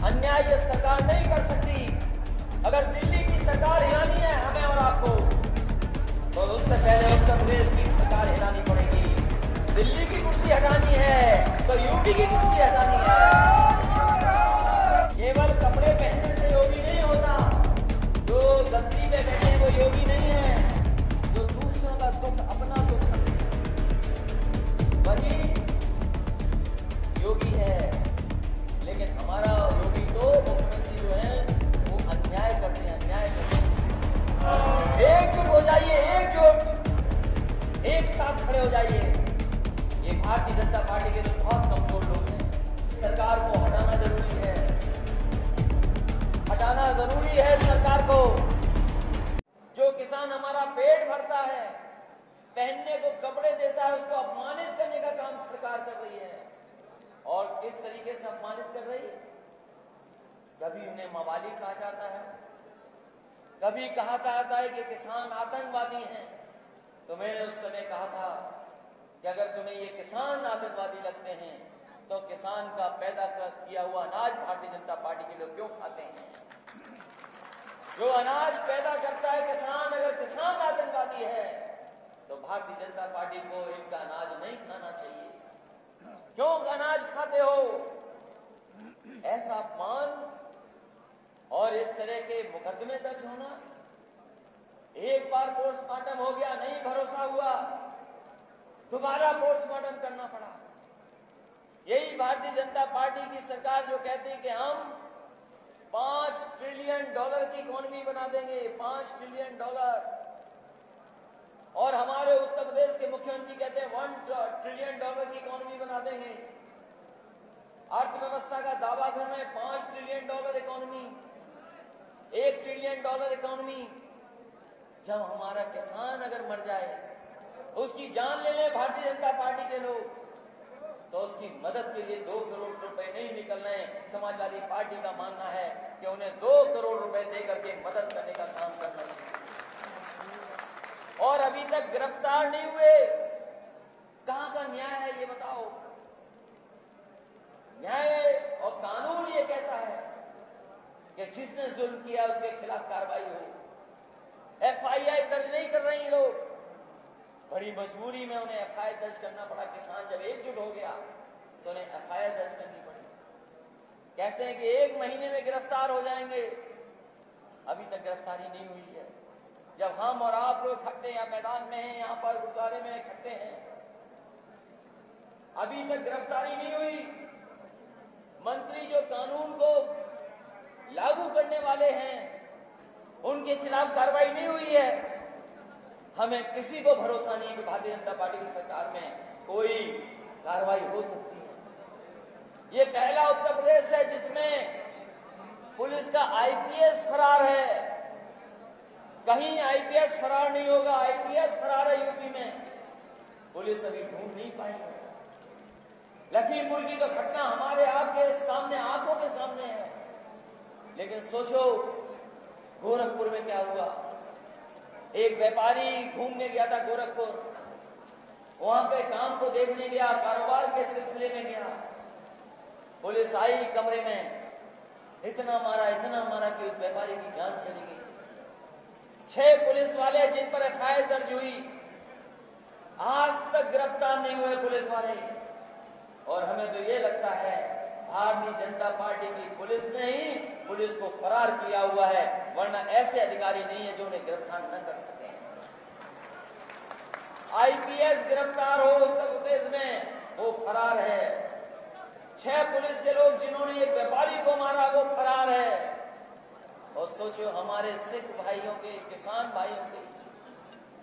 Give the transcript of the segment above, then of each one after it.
अन्याय ये सरकार नहीं कर सकती। अगर दिल्ली की सरकार हिलानी है हमें और आपको, तो उससे पहले उत्तर प्रदेश की सरकार हिलानी पड़ेगी। दिल्ली की कुर्सी हटानी है तो यूपी की कुर्सी हटानी है। केवल कपड़े पहनने से योगी नहीं होता। जो गद्दी पे बैठे वो योगी नहीं है, जो दूसरों का दुख अपना दुख वही योगी है। लेकिन हमारा योगी तो मुख्यमंत्री जो है वो अन्याय करते हैं, अन्याय करते हैं। एकजुट हो जाइए, एकजुट, एक साथ खड़े हो जाइए। ये भारतीय जनता पार्टी के लोग बहुत कमजोर लोग हैं। सरकार को हटाना जरूरी है, हटाना जरूरी है सरकार को। जो किसान हमारा पेट भरता है, पहनने को कपड़े देता है, उसको अपमानित करने का काम सरकार कर रही है। और किस तरीके से अपमानित कर रही है? कभी उन्हें मवाली कहा जाता है, कभी कहा जाता है कि किसान आतंकवादी हैं। तो मैंने उस समय कहा था कि अगर तुम्हें ये किसान आतंकवादी लगते हैं तो किसान का पैदा किया हुआ अनाज भारतीय जनता पार्टी के लोग क्यों खाते हैं? जो अनाज पैदा करता है किसान, अगर किसान आतंकवादी है तो भारतीय जनता पार्टी को इनका अनाज नहीं खाना चाहिए। क्यों अनाज खाते हो? ऐसा अपमान और इस तरह के मुकदमे दर्ज होना। एक बार पोस्टमार्टम हो गया, नहीं भरोसा हुआ, दोबारा पोस्टमार्टम करना पड़ा। यही भारतीय जनता पार्टी की सरकार जो कहती है कि हम $5 ट्रिलियन की इकोनॉमी बना देंगे, $5 ट्रिलियन। और हमारे उत्तर प्रदेश के मुख्यमंत्री कहते हैं $1 ट्रिलियन की इकोनॉमी बना देंगे। अर्थव्यवस्था का दावा कर रहे हैं $5 ट्रिलियन इकोनॉमी, $1 ट्रिलियन इकोनॉमी। जब हमारा किसान अगर मर जाए, उसकी जान ले ले भारतीय जनता पार्टी के लोग, तो उसकी मदद के लिए 2 करोड़ रुपए नहीं निकल रहे हैं। समाजवादी पार्टी का मानना है कि उन्हें 2 करोड़ रुपए देकर के मदद करने का काम करना चाहिए। और अभी तक गिरफ्तार नहीं हुए। कहां का न्याय है ये बताओ? न्याय और कानून ये कहता है कि जिसने जुल्म किया उसके खिलाफ कार्रवाई हो। FIR दर्ज नहीं कर रहे हैं लोग, बड़ी मजबूरी में उन्हें FIR दर्ज करना पड़ा। किसान जब एकजुट हो गया तो उन्हें FIR दर्ज करनी पड़ी। कहते हैं कि 1 महीने में गिरफ्तार हो जाएंगे, अभी तक गिरफ्तारी नहीं हुई है। जब हम और आप लोग इकट्ठे या मैदान में हैं, यहाँ पर गुरुद्वारे में इकट्ठे हैं, अभी तक गिरफ्तारी नहीं हुई। मंत्री जो कानून को लागू करने वाले हैं उनके खिलाफ कार्रवाई नहीं हुई है। हमें किसी को भरोसा नहीं है कि भारतीय जनता पार्टी की सरकार में कोई कार्रवाई हो सकती है। ये पहला उत्तर प्रदेश है जिसमें पुलिस का IPS फरार है। कहीं IPS फरार नहीं होगा। IPS फरार है यूपी में, पुलिस अभी ढूंढ नहीं पाई है। लखीमपुर की तो घटना हमारे आपके सामने, आंखों के सामने है। लेकिन सोचो गोरखपुर में क्या हुआ। एक व्यापारी घूमने गया था गोरखपुर, वहां पे काम को देखने गया, कारोबार के सिलसिले में गया। पुलिस आई कमरे में, इतना मारा कि उस व्यापारी की जान चली गई। 6 पुलिस वाले जिन पर FIR दर्ज हुई, आज तक गिरफ्तार नहीं हुए पुलिस वाले। और हमें तो ये लगता है भारतीय जनता पार्टी की पुलिस ने ही पुलिस को फरार किया हुआ है, वरना ऐसे अधिकारी नहीं है जो उन्हें गिरफ्तार न कर सके। IPS गिरफ्तार हो उत्तर प्रदेश में, वो फरार है। 6 पुलिस के लोग जिन्होंने एक व्यापारी को मारा वो फरार है। और सोचो हमारे सिख भाइयों के, किसान भाइयों के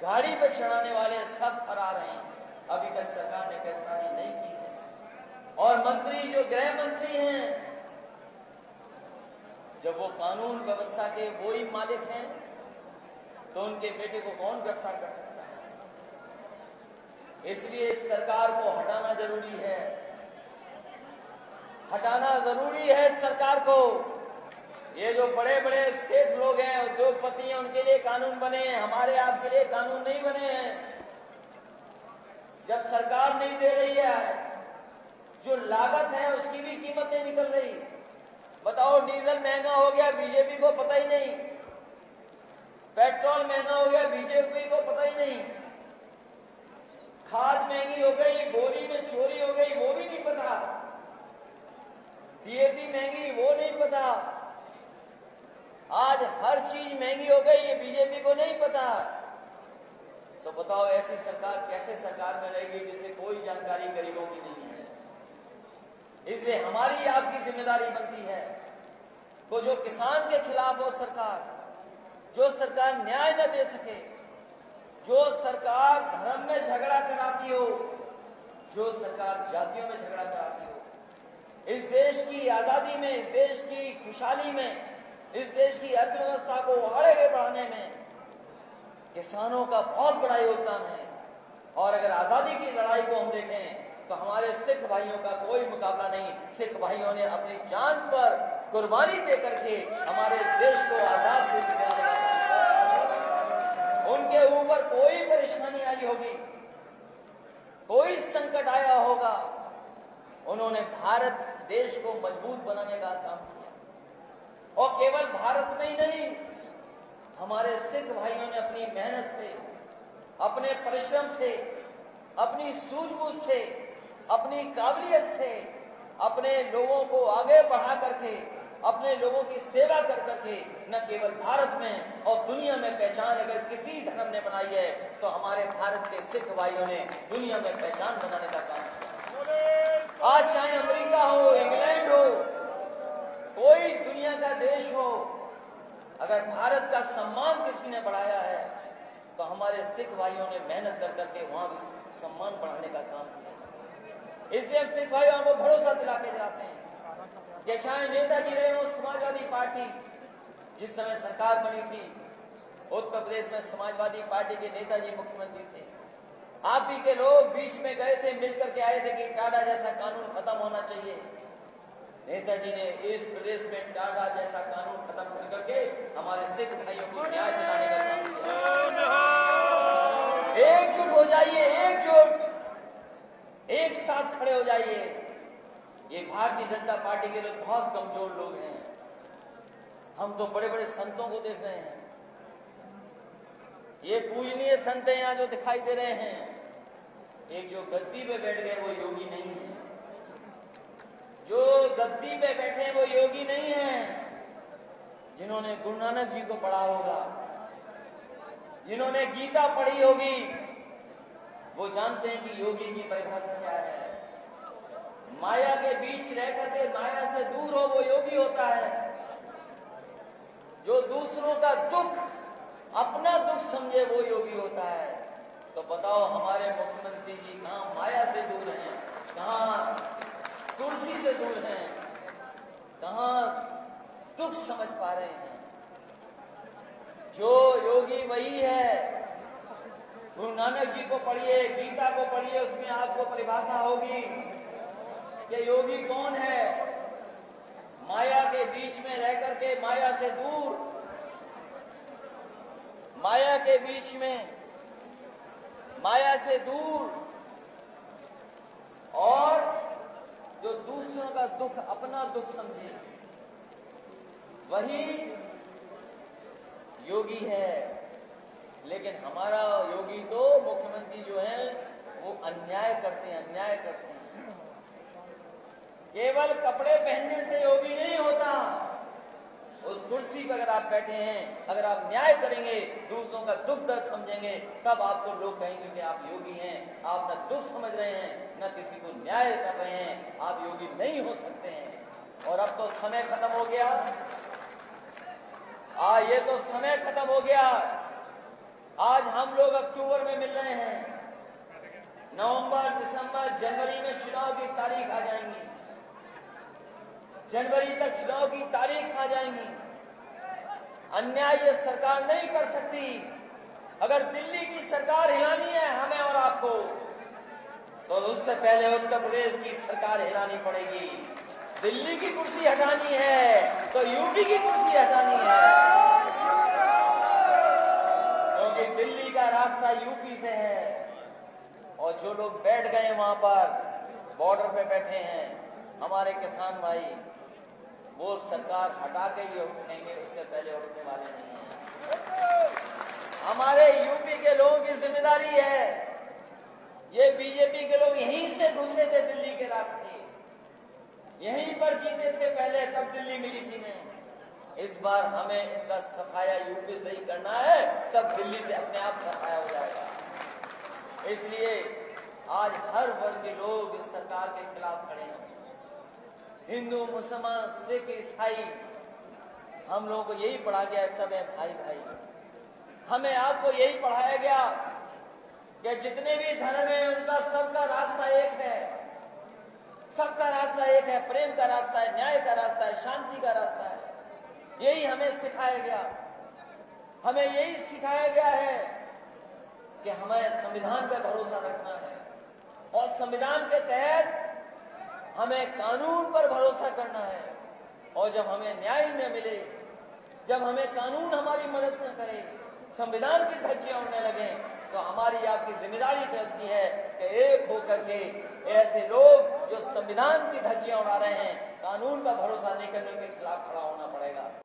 गाड़ी पर चढ़ाने वाले सब फरार हैं। अभी तक सरकार ने गिरफ्तारी नहीं की है। और मंत्री जो गृह मंत्री हैं, जब वो कानून व्यवस्था के वो ही मालिक हैं, तो उनके बेटे को कौन गिरफ्तार कर सकता है? इसलिए इस सरकार को हटाना जरूरी है, हटाना जरूरी है सरकार को। ये जो बड़े बड़े सेठ लोग हैं, उद्योगपति हैं, उनके लिए कानून बने हैं, हमारे आपके लिए कानून नहीं बने हैं। जब सरकार नहीं दे रही है, जो लागत है उसकी भी कीमत नहीं निकल रही। बताओ महंगा हो गया बीजेपी को पता ही नहीं, पेट्रोल महंगा हो गया बीजेपी को पता ही नहीं, खाद महंगी हो गई, बोरी में चोरी हो गई वो भी नहीं पता, डीएपी महंगी वो नहीं पता, आज हर चीज महंगी हो गई ये बीजेपी को नहीं पता। तो बताओ ऐसी सरकार कैसे सरकार में रहेगी जिसे कोई जानकारी गरीबों की नहीं है। इसलिए हमारी आपकी जिम्मेदारी बनती है वो जो किसान के खिलाफ हो सरकार, जो सरकार न्याय न दे सके, जो सरकार धर्म में झगड़ा कराती हो, जो सरकार जातियों में झगड़ा कराती हो, इस देश की आजादी में, इस देश की खुशहाली में, इस देश की अर्थव्यवस्था को आगे बढ़ाने में किसानों का बहुत बड़ा योगदान है। और अगर आजादी की लड़ाई को हम देखें तो हमारे सिख भाइयों का कोई मुकाबला नहीं। सिख भाइयों ने अपनी जान पर कुर्बानी दे करके हमारे देश को आजाद कर दिलाने का, उनके ऊपर कोई परेशानी आई होगी, कोई संकट आया होगा, उन्होंने भारत देश को मजबूत बनाने का काम किया। और केवल भारत में ही नहीं, हमारे सिख भाइयों ने अपनी मेहनत से, अपने परिश्रम से, अपनी सूझबूझ से, अपनी काबिलियत से अपने लोगों को आगे बढ़ा करके, अपने लोगों की सेवा कर करके न केवल भारत में और दुनिया में पहचान अगर किसी धर्म ने बनाई है तो हमारे भारत के सिख भाइयों ने दुनिया में पहचान बनाने का काम किया। आज चाहे अमेरिका हो, इंग्लैंड हो, कोई दुनिया का देश हो, अगर भारत का सम्मान किसी ने बढ़ाया है तो हमारे सिख भाइयों ने मेहनत कर करके वहां भी सम्मान बढ़ाने का काम किया। इसलिए हम सिख भाइयों को भरोसा दिला के जाते हैं कि चाहे नेताजी रहे हो, समाजवादी पार्टी जिस समय सरकार बनी थी उत्तर प्रदेश में समाजवादी पार्टी के नेताजी मुख्यमंत्री थे, आप ही के लोग बीच में गए थे, मिलकर के आए थे कि टाडा जैसा कानून खत्म होना चाहिए। नेताजी ने इस प्रदेश में टाडा जैसा कानून खत्म कर करके हमारे सिख भाइयों को न्याय दिलाने का काम किया। एकजुट हो जाइए, एकजुट, एक साथ खड़े हो जाइए। ये भारतीय जनता पार्टी के लोग बहुत कमजोर लोग हैं। हम तो बड़े बड़े संतों को देख रहे हैं, ये पूजनीय संत हैं यहाँ जो दिखाई दे रहे हैं, एक जो गद्दी पे बैठ गए वो योगी नहीं है, जो गद्दी पे बैठे हैं वो योगी नहीं है। जिन्होंने गुरु नानक जी को पढ़ा होगा, जिन्होंने गीता पढ़ी होगी, वो जानते हैं कि योगी की परिभाषा क्या है। माया के बीच रह करके माया से दूर हो वो योगी होता है। जो दूसरों का दुख अपना दुख समझे वो योगी होता है। तो बताओ हमारे मुख्यमंत्री जी कहाँ माया से दूर हैं, कहाँ कुर्सी से दूर हैं, कहाँ दुख समझ पा रहे हैं। जो योगी वही है। गुरु नानक जी को पढ़िए, गीता को पढ़िए, उसमें आपको परिभाषा होगी कि योगी कौन है। माया के बीच में रह करके माया से दूर, माया के बीच में माया से दूर, और जो दूसरों का दुख अपना दुख समझे वही योगी है। लेकिन हमारा योगी तो मुख्यमंत्री जो है वो अन्याय करते हैं, अन्याय करते हैं। केवल कपड़े पहनने से योगी नहीं होता। उस कुर्सी पर अगर आप बैठे हैं, अगर आप न्याय करेंगे, दूसरों का दुख दर्द समझेंगे, तब आपको लोग कहेंगे कि आप योगी हैं। आप न दुख समझ रहे हैं, न किसी को न्याय कर रहे हैं, आप योगी नहीं हो सकते हैं। और अब तो समय खत्म हो गया, ये तो समय खत्म हो गया। आज हम लोग अक्टूबर में मिल रहे हैं, नवंबर, दिसंबर, जनवरी में चुनाव की तारीख आ जाएंगी, जनवरी तक चुनाव की तारीख आ जाएंगी। अन्याय ये सरकार नहीं कर सकती। अगर दिल्ली की सरकार हिलानी है हमें और आपको, तो उससे पहले उत्तर प्रदेश की सरकार हिलानी पड़ेगी। दिल्ली की कुर्सी हटानी है तो यूपी की कुर्सी हटानी है, क्योंकि दिल्ली का रास्ता यूपी से है। और जो लोग बैठ गए वहां पर, बॉर्डर पे बैठे हैं, हमारे किसान भाई, वो सरकार हटा के ही उठेंगे, उससे पहले उठने वाले नहीं हैं। हमारे यूपी के लोगों की जिम्मेदारी है। ये बीजेपी के लोग यहीं से घुसे थे दिल्ली के रास्ते, यहीं पर जीते थे पहले, तब दिल्ली मिली थी नहीं। इस बार हमें इनका सफाया यूपी से ही करना है, तब दिल्ली से अपने आप सफाया हो जाएगा। इसलिए आज हर वर्ग के लोग इस सरकार के खिलाफ खड़े हैं। हिंदू, मुसलमान, सिख, ईसाई, हम लोगों को यही पढ़ा गया है, सब है भाई भाई। हमें आपको यही पढ़ाया गया कि जितने भी धर्म है उनका सबका रास्ता एक है, सबका रास्ता एक है, प्रेम का रास्ता है, न्याय का रास्ता है, शांति का रास्ता है। यही हमें सिखाया गया। हमें यही सिखाया गया है कि हमें संविधान पर भरोसा रखना है और संविधान के तहत हमें कानून पर भरोसा करना है। और जब हमें न्याय न मिले, जब हमें कानून हमारी मदद न करे, संविधान की धज्जियां उड़ने लगे, तो हमारी आपकी जिम्मेदारी बनती है कि एक होकर के ऐसे लोग जो संविधान की धज्जियां उड़ा रहे हैं, कानून पर भरोसा नहीं करने के खिलाफ खड़ा होना पड़ेगा।